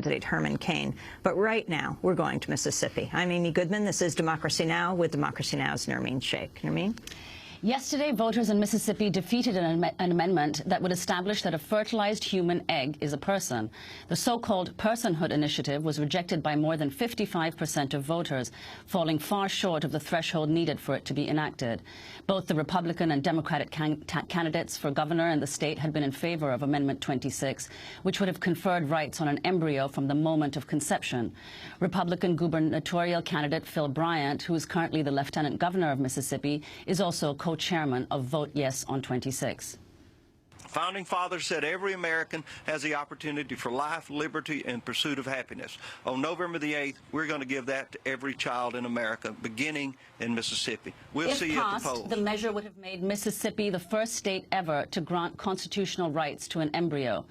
candidate Herman Cain. But right now, we're going to Mississippi. I'm Amy Goodman. This is Democracy Now! With Democracy Now!'s Nermeen Sheikh. Nermeen? Yesterday, voters in Mississippi defeated an amendment that would establish that a fertilized human egg is a person. The so-called Personhood initiative was rejected by more than 55% of voters, falling far short of the threshold needed for it to be enacted. Both the Republican and Democratic candidates for governor in the state had been in favor of Amendment 26, which would have conferred rights on an embryo from the moment of conception. Republican gubernatorial candidate Phil Bryant, who is currently the lieutenant governor of Mississippi, is also co-chairman of Vote Yes on 26. Founding Fathers said every American has the opportunity for life, liberty, and pursuit of happiness. On November the 8th, we're going to give that to every child in America, beginning in Mississippi. We'll see you at the polls. The measure would have made Mississippi the first state ever to grant constitutional rights to an embryo.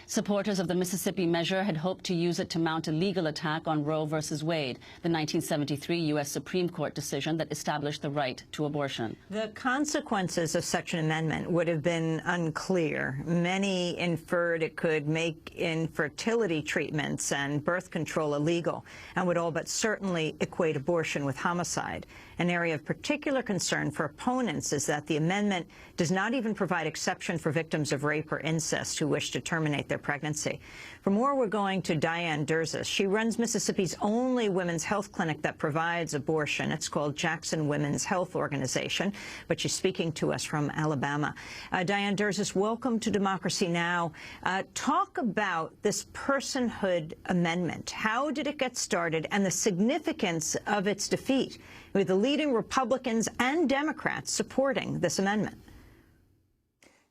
Supporters of the Mississippi measure had hoped to use it to mount a legal attack on Roe v. Wade, the 1973 U.S. Supreme Court decision that established the right to abortion. The consequences of such an amendment would have been unclear. Many inferred it could make infertility treatments and birth control illegal and would all but certainly equate abortion with homicide. An area of particular concern for opponents is that the amendment does not even provide exception for victims of rape or incest who wish to terminate their pregnancy. For more, we're going to Diane Durzis. She runs Mississippi's only women's health clinic that provides abortion. It's called Jackson Women's Health Organization, but she's speaking to us from Alabama. Diane Durzis, welcome to Democracy Now! Talk about this Personhood amendment. How did it get started and the significance of its defeat, with the leading Republicans and Democrats supporting this amendment?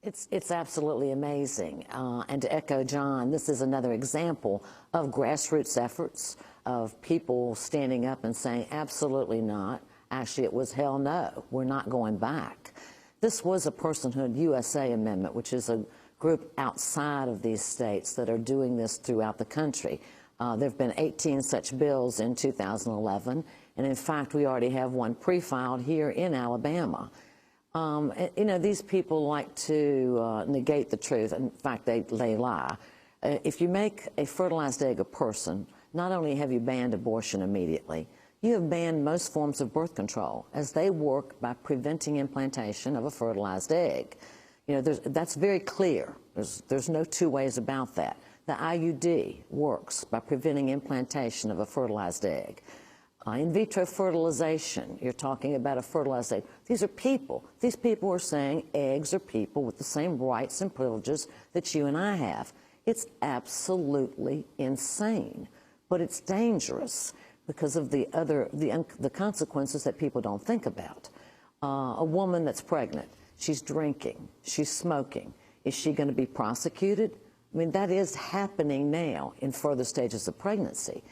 It's absolutely amazing. And to echo John, this is another example of grassroots efforts, of people standing up and saying, absolutely not. Actually, it was hell no. We're not going back. This was a Personhood USA amendment, which is a group outside of these states that are doing this throughout the country. There have been 18 such bills in 2011. And in fact, we already have one pre-filed here in Alabama. You know, these people like to negate the truth. In fact, they lie. If you make a fertilized egg a person, not only have you banned abortion immediately, you have banned most forms of birth control, as they work by preventing implantation of a fertilized egg. You know, that's very clear. There's no two ways about that. The IUD works by preventing implantation of a fertilized egg. In vitro fertilization, you're talking about a fertilized egg. These are people. These people are saying eggs are people with the same rights and privileges that you and I have. It's absolutely insane, but it's dangerous because of the consequences that people don't think about. A woman that's pregnant, she's drinking, she's smoking. Is she going to be prosecuted? I mean, that is happening now in further stages of pregnancy.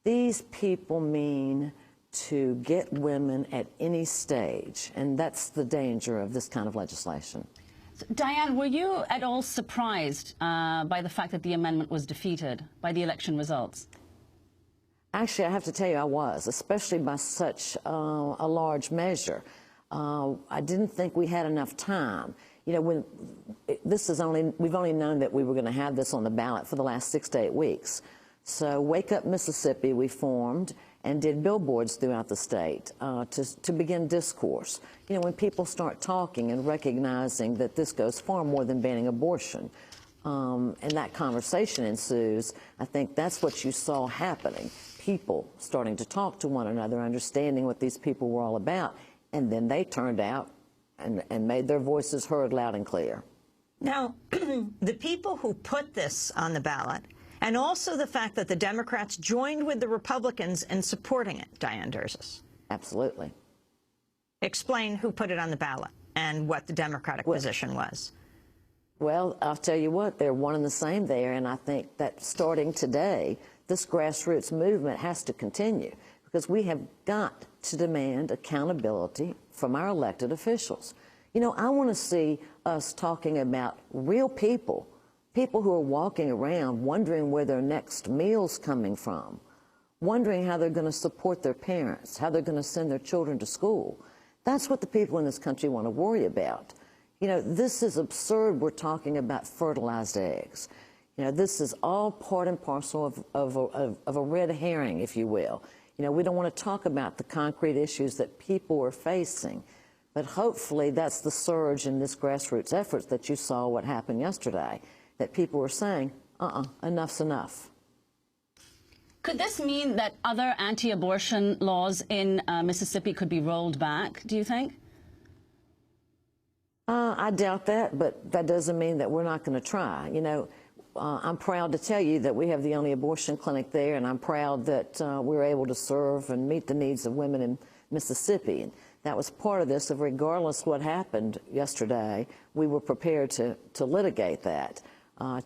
These people mean to get women at any stage, and that's the danger of this kind of legislation. So, Diane, were you at all surprised by the fact that the amendment was defeated by the election results? Actually, I have to tell you I was, especially by such a large measure. I didn't think we had enough time. You know, we've only known that we were going to have this on the ballot for the last 6 to 8 weeks. So Wake Up Mississippi we formed and did billboards throughout the state to begin discourse. You know, when people start talking and recognizing that this goes far more than banning abortion, and that conversation ensues, I think that's what you saw happening. People starting to talk to one another, understanding what these people were all about, and then they turned out and made their voices heard loud and clear. Now, the people who put this on the ballot, and also the fact that the Democrats joined with the Republicans in supporting it, Diane Durzis. Absolutely. Explain who put it on the ballot and what the Democratic position was. Well, I'll tell you what, they're one and the same there, and I think that starting today, this grassroots movement has to continue, because we have got to demand accountability from our elected officials. You know, I want to see us talking about real people, people who are walking around wondering where their next meal's coming from, wondering how they're going to support their parents, how they're going to send their children to school. That's what the people in this country want to worry about. You know, this is absurd we're talking about fertilized eggs. You know, this is all part and parcel of a red herring, if you will. You know, we don't want to talk about the concrete issues that people are facing, but hopefully that's the surge in this grassroots efforts that you saw what happened yesterday, that people were saying, enough's enough. Could this mean that other anti-abortion laws in Mississippi could be rolled back, do you think? I doubt that, but that doesn't mean that we're not going to try. You know, I'm proud to tell you that we have the only abortion clinic there, and I'm proud that we're able to serve and meet the needs of women in Mississippi. And that was part of this, of regardless what happened yesterday, we were prepared to litigate that,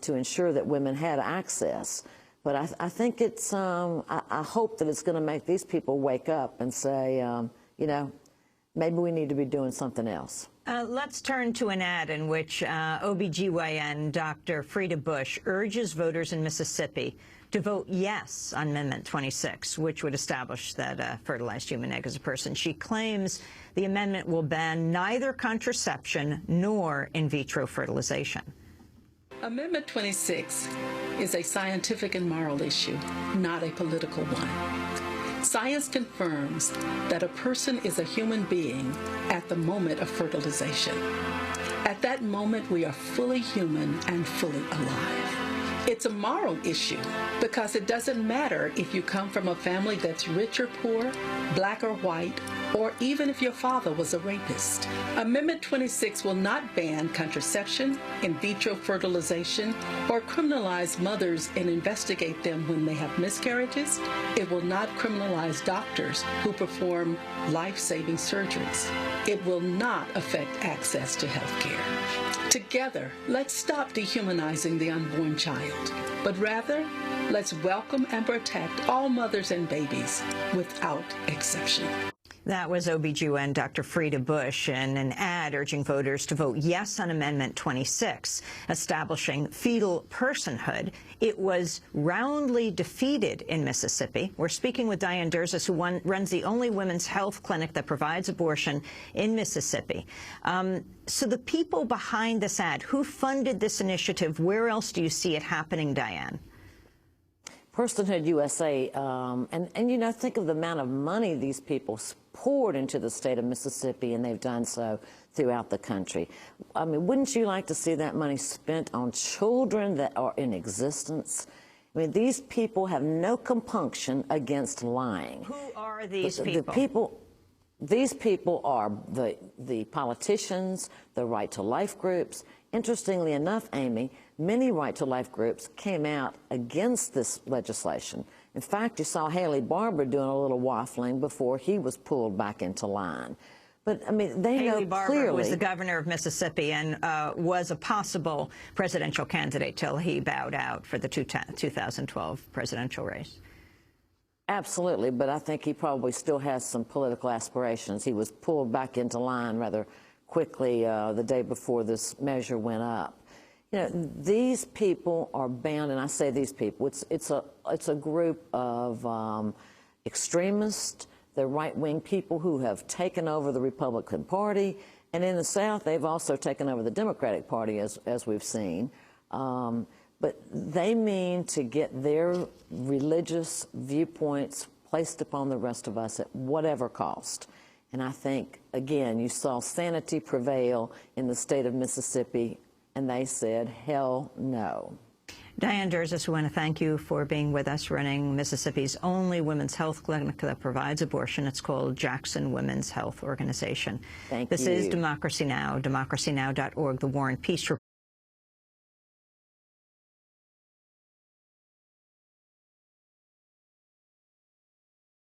to ensure that women had access. But I think it's, I hope that it's going to make these people wake up and say, you know, maybe we need to be doing something else. Let's turn to an ad in which OBGYN Dr. Frida Bush urges voters in Mississippi to vote yes on Amendment 26, which would establish that a fertilized human egg is a person. She claims the amendment will ban neither contraception nor in vitro fertilization. Amendment 26 is a scientific and moral issue, not a political one. Science confirms that a person is a human being at the moment of fertilization. At that moment, we are fully human and fully alive. It's a moral issue because it doesn't matter if you come from a family that's rich or poor, black or white, or even if your father was a rapist. Amendment 26 will not ban contraception, in vitro fertilization, or criminalize mothers and investigate them when they have miscarriages. It will not criminalize doctors who perform life-saving surgeries. It will not affect access to health care. Together, let's stop dehumanizing the unborn child, but rather, let's welcome and protect all mothers and babies without exception. That was OBGYN Dr. Frida Bush in an ad urging voters to vote yes on Amendment 26, establishing fetal personhood. It was roundly defeated in Mississippi. We're speaking with Diane Durzis, who runs the only women's health clinic that provides abortion in Mississippi. So the people behind this ad, who funded this initiative? Where else do you see it happening, Diane? Personhood USA, and you know, think of the amount of money these people poured into the state of Mississippi, and they've done so throughout the country. I mean, wouldn't you like to see that money spent on children that are in existence? I mean, these people have no compunction against lying. Who are these people? These people are the politicians, the right-to-life groups. Interestingly enough, Amy, many right-to-life groups came out against this legislation. In fact, you saw Haley Barbour doing a little waffling before he was pulled back into line. But, I mean, they know clearly. Haley Barbour was the governor of Mississippi and was a possible presidential candidate till he bowed out for the 2012 presidential race. Absolutely, but I think he probably still has some political aspirations. He was pulled back into line rather quickly the day before this measure went up. You know, these people are bound, and I say these people, it's a group of extremists, the right-wing people who have taken over the Republican Party, and in the South, they've also taken over the Democratic Party, as we've seen. But they mean to get their religious viewpoints placed upon the rest of us at whatever cost. And I think, again, you saw sanity prevail in the state of Mississippi, and they said, hell no. Diane Durzis, we want to thank you for being with us, running Mississippi's only women's health clinic that provides abortion. It's called Jackson Women's Health Organization. Thank you. This is Democracy Now!, democracynow.org, The War and Peace Report.